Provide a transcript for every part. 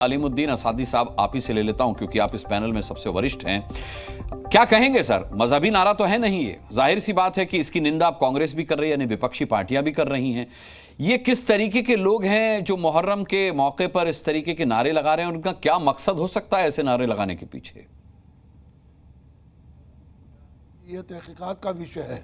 अलीमुद्दीन असादी साहब, आप ही से ले लेता हूं क्योंकि आप इस पैनल में सबसे वरिष्ठ हैं। क्या कहेंगे सर, मजहबी नारा तो है नहीं, ये जाहिर सी बात है कि इसकी निंदा आप कांग्रेस भी कर रही है, यानी विपक्षी पार्टियां भी कर रही हैं। ये किस तरीके के लोग हैं जो मुहर्रम के मौके पर इस तरीके के नारे लगा रहे हैं, उनका क्या मकसद हो सकता है ऐसे नारे लगाने के पीछे? ये तहकीकात का विषय है।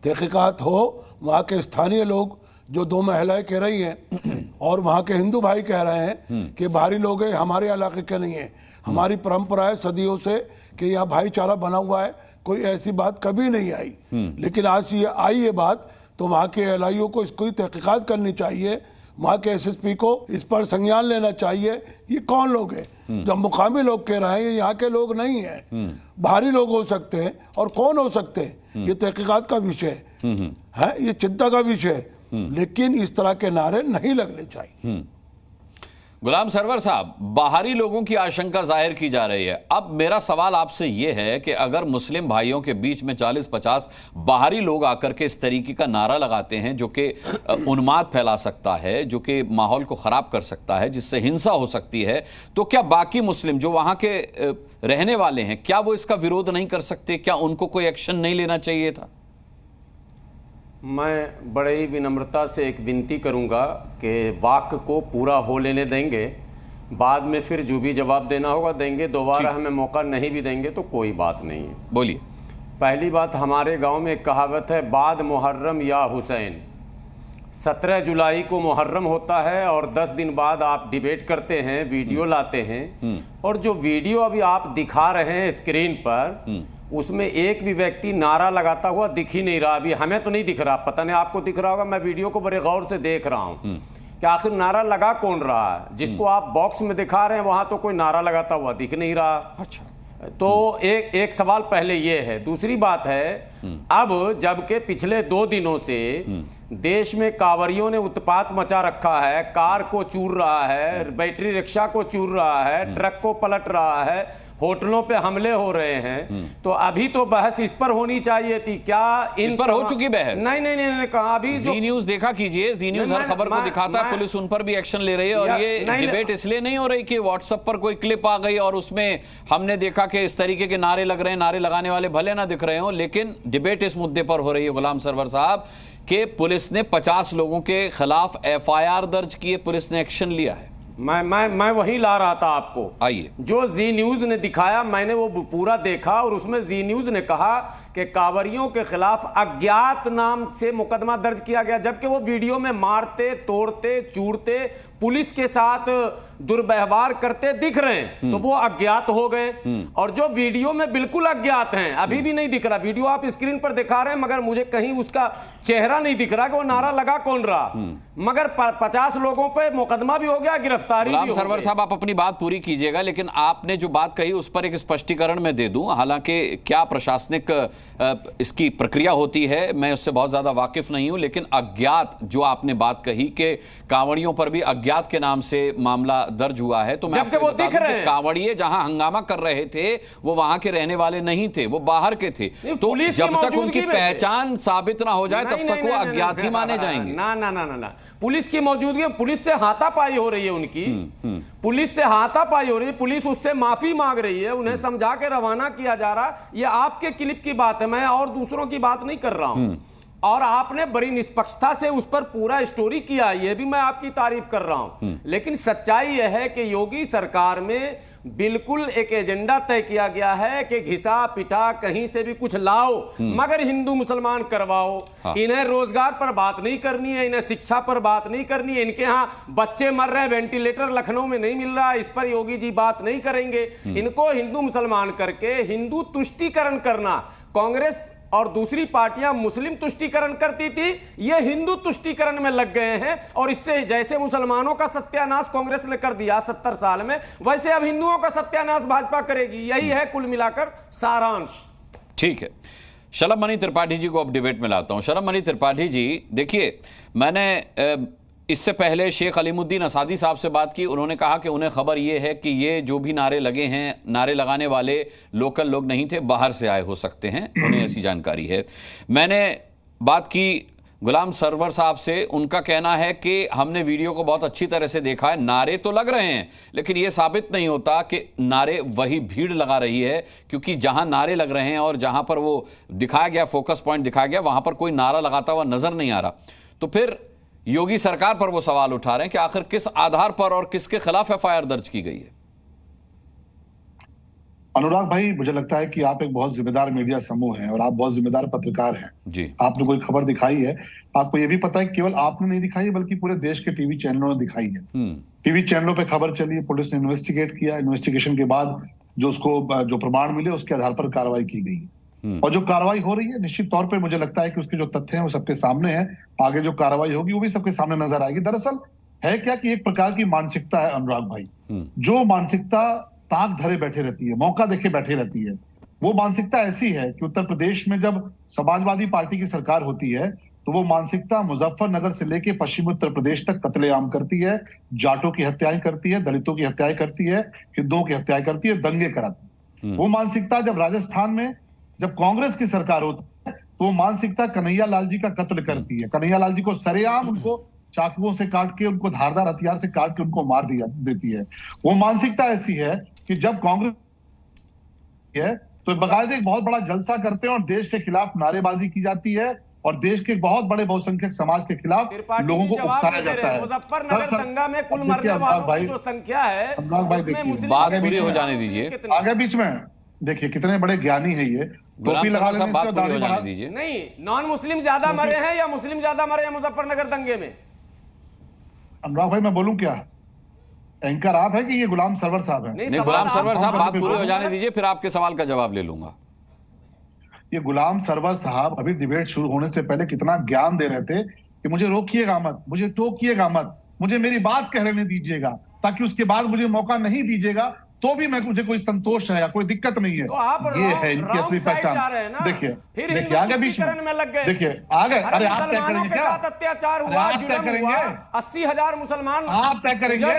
तहकीकात हो, वहाँ के स्थानीय लोग जो दो महिलाएं कह रही हैं और वहाँ के हिंदू भाई कह रहे हैं कि बाहरी लोग हैं, हमारे इलाके के नहीं है। हमारी परंपरा है सदियों से कि यहाँ भाईचारा बना हुआ है, कोई ऐसी बात कभी नहीं आई। लेकिन आज ये आई ये बात, तो वहाँ के एलआईओ को इसको तहकीकात करनी चाहिए, वहाँ के एसएसपी को इस पर संज्ञान लेना चाहिए। ये कौन लोग हैं? जब मुकामी लोग कह रहे हैं, ये यहाँ के लोग नहीं हैं, बाहरी लोग हो सकते हैं। और कौन हो सकते हैं? ये तहकीकात का विषय है, ये चिंता का विषय है। लेकिन इस तरह के नारे नहीं लगने चाहिए। गुलाम सरवर साहब, बाहरी लोगों की आशंका जाहिर की जा रही है। अब मेरा सवाल आपसे यह है कि अगर मुस्लिम भाइयों के बीच में 40-50 बाहरी लोग आकर के इस तरीके का नारा लगाते हैं जो कि उन्माद फैला सकता है, जो कि माहौल को खराब कर सकता है, जिससे हिंसा हो सकती है, तो क्या बाकी मुस्लिम जो वहां के रहने वाले हैं, क्या वो इसका विरोध नहीं कर सकते? क्या उनको कोई एक्शन नहीं लेना चाहिए था? मैं बड़े ही विनम्रता से एक विनती करूंगा कि वाक्य को पूरा हो लेने देंगे, बाद में फिर जो भी जवाब देना होगा देंगे। दोबारा हमें मौका नहीं भी देंगे तो कोई बात नहीं है। बोलिए। पहली बात, हमारे गांव में एक कहावत है, बाद मुहर्रम या हुसैन। 17 जुलाई को मुहर्रम होता है और 10 दिन बाद आप डिबेट करते हैं, वीडियो लाते हैं, और जो वीडियो अभी आप दिखा रहे हैं स्क्रीन पर, उसमें एक भी व्यक्ति नारा लगाता हुआ दिख ही नहीं रहा। अभी हमें तो नहीं दिख रहा, पता नहीं आपको दिख रहा होगा। मैं वीडियो को बड़े गौर से देख रहा हूं कि आखिर नारा लगा कौन रहा है। जिसको आप बॉक्स में दिखा रहे हैं वहां तो कोई नारा लगाता हुआ दिख नहीं रहा। अच्छा, तो एक सवाल पहले ये है। दूसरी बात है, अब जबकि पिछले 2 दिनों से देश में कांवरियों ने उत्पात मचा रखा है, कार को चूर रहा है, बैटरी रिक्शा को चूर रहा है, ट्रक को पलट रहा है, होटलों पे हमले हो रहे हैं, तो अभी तो बहस इस पर होनी चाहिए थी। क्या इस पर हो चुकी बहस? नहीं, कहा अभी जी न्यूज देखा कीजिए, जी न्यूज हर खबर को दिखाता है, पुलिस उन पर भी एक्शन ले रही है। और ये डिबेट इसलिए नहीं हो रही कि व्हाट्सएप पर कोई क्लिप आ गई और उसमें हमने देखा कि इस तरीके के नारे लग रहे हैं, नारे लगाने वाले भले ना दिख रहे हो, लेकिन डिबेट इस मुद्दे पर हो रही है गुलाम सरवर साहब कि पुलिस ने 50 लोगों के खिलाफ एफआईआर दर्ज की है, पुलिस ने एक्शन लिया है। मैं वही ला रहा था आपको। आइए, जो जी न्यूज ने दिखाया मैंने वो पूरा देखा, और उसमें जी न्यूज ने कहा कि कांवरियों के खिलाफ अज्ञात नाम से मुकदमा दर्ज किया गया, जबकि वो वीडियो में मारते, तोड़ते, चूरते, पुलिस के साथ दुर्व्यवहार करते दिख रहे हैं, तो वो अज्ञात हो गए। और जो वीडियो में बिल्कुल अज्ञात हैं, अभी भी नहीं दिख रहा। वीडियो आप स्क्रीन पर दिखा रहे हैं मगर मुझे कहीं उसका चेहरा नहीं दिख रहा कि वो नारा लगा कौन रहा। मगर 50 लोगों पे मुकदमा भी हो गया, गिरफ्तारी भी हो गई। सरवर साहब, आप अपनी बात पूरी कीजिएगा, लेकिन आपने जो बात कही उस पर एक स्पष्टीकरण मैं दे दूं। हालांकि क्या प्रशासनिक इसकी प्रक्रिया होती है मैं उससे बहुत ज्यादा वाकिफ नहीं हूं, लेकिन अज्ञात जो आपने बात कही कि कांवड़ियों पर भी अज्ञात के नाम से मामला दर्ज हुआ है, तो मैं जबकि वो दिख रहे हैं, कांवड़िए जहां हंगामा कर रहे थे वो वहां के रहने वाले नहीं थे, वो बाहर के थे। तो जब तक उनकी पहचान साबित ना हो जाए तब तक वो अज्ञात ही माने जाएंगे। ना, पुलिस की मौजूदगी, पुलिस से हाथापाई हो रही है उनकी, पुलिस से हाथापाई हो रही है, पुलिस उससे माफी मांग रही है, उन्हें समझा के रवाना किया जा रहा। ये आपके क्लिप की बात है, मैं और दूसरों की बात नहीं कर रहा हूं। और आपने बड़ी निष्पक्षता से उस पर पूरा स्टोरी किया, यह भी मैं आपकी तारीफ कर रहा हूं। लेकिन सच्चाई यह है कि योगी सरकार में बिल्कुल एक एजेंडा तय किया गया है कि घिसा पिटा कहीं से भी कुछ लाओ मगर हिंदू मुसलमान करवाओ। इन्हें रोजगार पर बात नहीं करनी है, इन्हें शिक्षा पर बात नहीं करनी है। इनके यहाँ बच्चे मर रहे हैं, वेंटिलेटर लखनऊ में नहीं मिल रहा, इस पर योगी जी बात नहीं करेंगे। इनको हिंदू मुसलमान करके हिंदू तुष्टीकरण करना, कांग्रेस और दूसरी पार्टियां मुस्लिम तुष्टीकरण करती थी, ये हिंदू तुष्टीकरण में लग गए हैं। और इससे जैसे मुसलमानों का सत्यानाश कांग्रेस ने कर दिया 70 साल में, वैसे अब हिंदुओं का सत्यानाश भाजपा करेगी। यही है कुल मिलाकर सारांश। ठीक है, शलभ मणि त्रिपाठी जी को अब डिबेट में लाता हूं। शलभ मणि त्रिपाठी जी, देखिए, मैंने इससे पहले शेख अलीमुद्दीन असादी साहब से बात की, उन्होंने कहा कि उन्हें खबर यह है कि ये जो भी नारे लगे हैं, नारे लगाने वाले लोकल लोग नहीं थे, बाहर से आए हो सकते हैं, उन्हें ऐसी जानकारी है। मैंने बात की गुलाम सरवर साहब से। उनका कहना है कि हमने वीडियो को बहुत अच्छी तरह से देखा है, नारे तो लग रहे हैं लेकिन यह साबित नहीं होता कि नारे वही भीड़ लगा रही है, क्योंकि जहां नारे लग रहे हैं और जहां पर वो दिखाया गया, फोकस पॉइंट दिखाया गया, वहां पर कोई नारा लगाता हुआ नजर नहीं आ रहा। तो फिर योगी सरकार पर वो सवाल उठा रहे हैं कि आखिर किस आधार पर और किसके खिलाफ एफआईआर दर्ज की गई है। अनुराग भाई, मुझे लगता है कि आप एक बहुत जिम्मेदार मीडिया समूह हैं और आप बहुत जिम्मेदार पत्रकार हैं जी। आपने कोई खबर दिखाई है, आपको ये भी पता है केवल आपने नहीं दिखाई है बल्कि पूरे देश के टीवी चैनलों ने दिखाई है। टीवी चैनलों पे खबर चली, पुलिस ने इन्वेस्टिगेट किया, इन्वेस्टिगेशन के बाद जो प्रमाण मिले उसके आधार पर कार्रवाई की गई। और जो कार्रवाई हो रही है निश्चित तौर पर मुझे लगता है कि उसके जो तथ्य हैं वो सबके सामने है। आगे जो कार्रवाई होगी वो भी सबके सामने नजर आएगी। दरअसल है क्या कि एक प्रकार की मानसिकता है अनुराग भाई, जो मानसिकता ताक धरे बैठे रहती है, मौका देखे बैठे रहती है। वो मानसिकता ऐसी है कि उत्तर प्रदेश में जब समाजवादी पार्टी की सरकार होती है तो वो मानसिकता मुजफ्फरनगर से लेके पश्चिमी उत्तर प्रदेश तक कत्लेआम करती है, जाटों की हत्याएं करती है, दलितों की हत्याएं करती है, हिंदुओं की हत्याएं करती है, दंगे कराती है। वो मानसिकता जब राजस्थान में जब कांग्रेस की सरकार होती है तो वो मानसिकता कन्हैया लाल जी का कत्ल करती है। कन्हैया लाल जी को सरेआम उनको चाकुओं से काट के, उनको धारदार हथियार से काट के उनको मार देती है। वो मानसिकता ऐसी है कि जब कांग्रेस है तो बाकायदे एक बहुत बड़ा जलसा करते हैं और देश के खिलाफ नारेबाजी की जाती है और देश के बहुत बड़े बहुसंख्यक समाज के खिलाफ लोगों को उकसाया जाता है। मुजफ्फरनगर दंगा में कुल मरने वालों की जो संख्या है उसमें मुस्लिम बात पूरी हो जाने दीजिए। आगे बीच में देखिए कितने बड़े ज्ञानी है ये, टोपी लगा लेने से बात पूरी हो जाने दीजिए। नहीं, नॉन मुस्लिम ज्यादा मरे हैं या मुस्लिम ज्यादा मरे हैं मुजफ्फरनगर दंगे में? अनुराग भाई मैं बोलूं क्या, एंकर आप है कि ये गुलाम सरवर साहब है? नहीं, गुलाम सरवर साहब बात पूरी हो जाने दीजिए, फिर आपके सवाल का जवाब ले लूंगा। ये गुलाम सरवर साहब अभी डिबेट शुरू होने से पहले कितना ज्ञान दे रहे थे कि मुझे रोकिएगा मत, मुझे टोकिएगा मत, मुझे मेरी बात कहने दीजिएगा, ताकि उसके बाद मुझे मौका नहीं दीजिएगा तो भी मुझे कोई संतोष रहेगा, कोई दिक्कत नहीं है। तो आप ये है इनकी असली पहचान। देखिए आगे बीच में लग गए। देखिए आगे, अरे आप तय करेंगे क्या? अत्याचार हुआ, जुल्म हुआ, 80,000 मुसलमान आप तय करेंगे,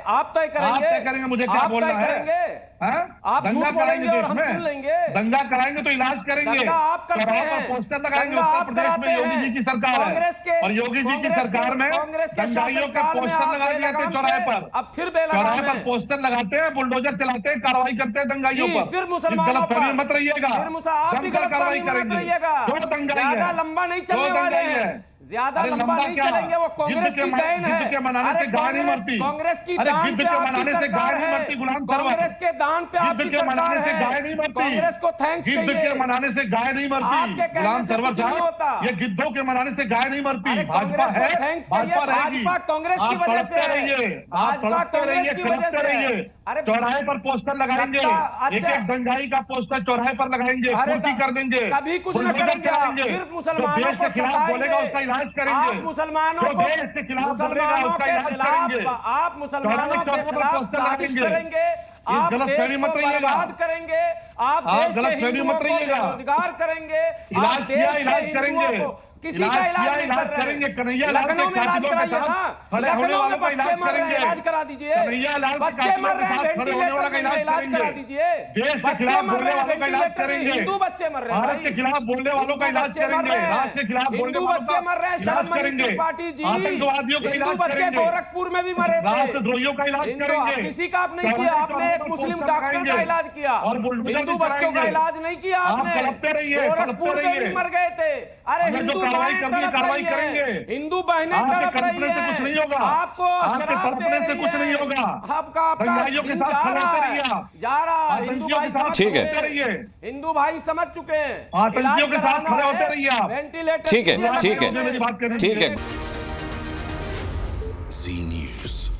आप तय करेंगे, मुझे क्या बोलना है? आप झूठ बोलेंगे और हम सुन लेंगे। दंगा कराएंगे तो इलाज करेंगे, आप करते हैं, पोस्टर लगाएंगे। उत्तर प्रदेश में योगी जी की सरकार है और योगी जी की सरकार में दंगाइयों के पोस्टर लगा दिए थे चौराहे पर। अब फिर चौराहे पर पोस्टर लगाते हैं, बुलडोजर चलाते हैं, कार्रवाई करते हैं दंगाइयों पर। फिर मुसलमानों पर मत रहिएगा, आप भी गलतफहमी मत रहिएगा। ज्यादा लंबा नहीं चलने वाले हैं, ज्यादा लंबा नहीं चलेंगे। वो कांग्रेस की देन है, कांग्रेस की दान पे आपकी सरकार है, कांग्रेस के दान पे आपकी सरकार है, कांग्रेस को थैंक्स कहिए। गिद्ध के मनाने से गाय नहीं मरती गुलाम सरवर साहब, ये गिद्धों के मनाने से गाय नहीं मरती। भाजपा है, भाजपा रहेगी। भाजपा कांग्रेस की वजह से है, भाजपा कांग्रेस की वजह से है। अरे चौराहे पर पोस्टर लगाएंगे, एक एक दंगाई का पोस्टर चौराहे पर लगाएंगे, पूर्ति कर देंगे, कभी कुछ न करेंगे, सिर्फ मुसलमानों को बोलेगा उसका इलाज करेंगे। आप मुसलमानों को देश के खिलाफ मुसलमानों के खिलाफ, आप मुसलमानों के खिलाफ साजिश करेंगे, आप देश को बर्बाद करेंगे, आप देश के हिंदुओं को बेरोजगार करेंगे, आप देश के हिंदुओं को किसी का इलाज नहीं कर रहे हैं। लखनऊ में इलाज कराइए ना, लखनऊ में बच्चे मर रहे हैं, इलाज करा दीजिए। बच्चे मर रहे हैं वेंटिलेटर में, इलाज करा दीजिए। बच्चे मर रहे हैं वेंटिलेटर में, हिंदू बच्चे मर रहे हैं, भारत के खिलाफ बोलने वालों का इलाज करेंगे, राष्ट्र के खिलाफ हिंदू बच्चे मर रहे हैं। शर्मा त्रिपाठी जी, आतंकवादियों का हिंदू इलाज बच्चे करेंगे, गोरखपुर में भी मरे थे, राष्ट्रद्रोहियों का इलाज करेंगे। किसी का आप नहीं किया, आपने एक मुस्लिम डॉक्टर का इलाज किया, हिंदू बच्चों का इलाज नहीं किया आपने। गोरखपुर में भी मर गए थे। अरे हिंदू माएं तड़प रही है, हिंदू बहनें तड़प रही है, आपको शराब दे रही है, कुछ नहीं होगा, आपका दिन जा रहा हिंदू भाई समझ ठीक है, हिंदू भाई समझ चुके हैं, आतंकियों के साथ खड़े होते रहिए आप। वेंटिलेटर ठीक है, ठीक है, ठीक है। जी न्यूज़।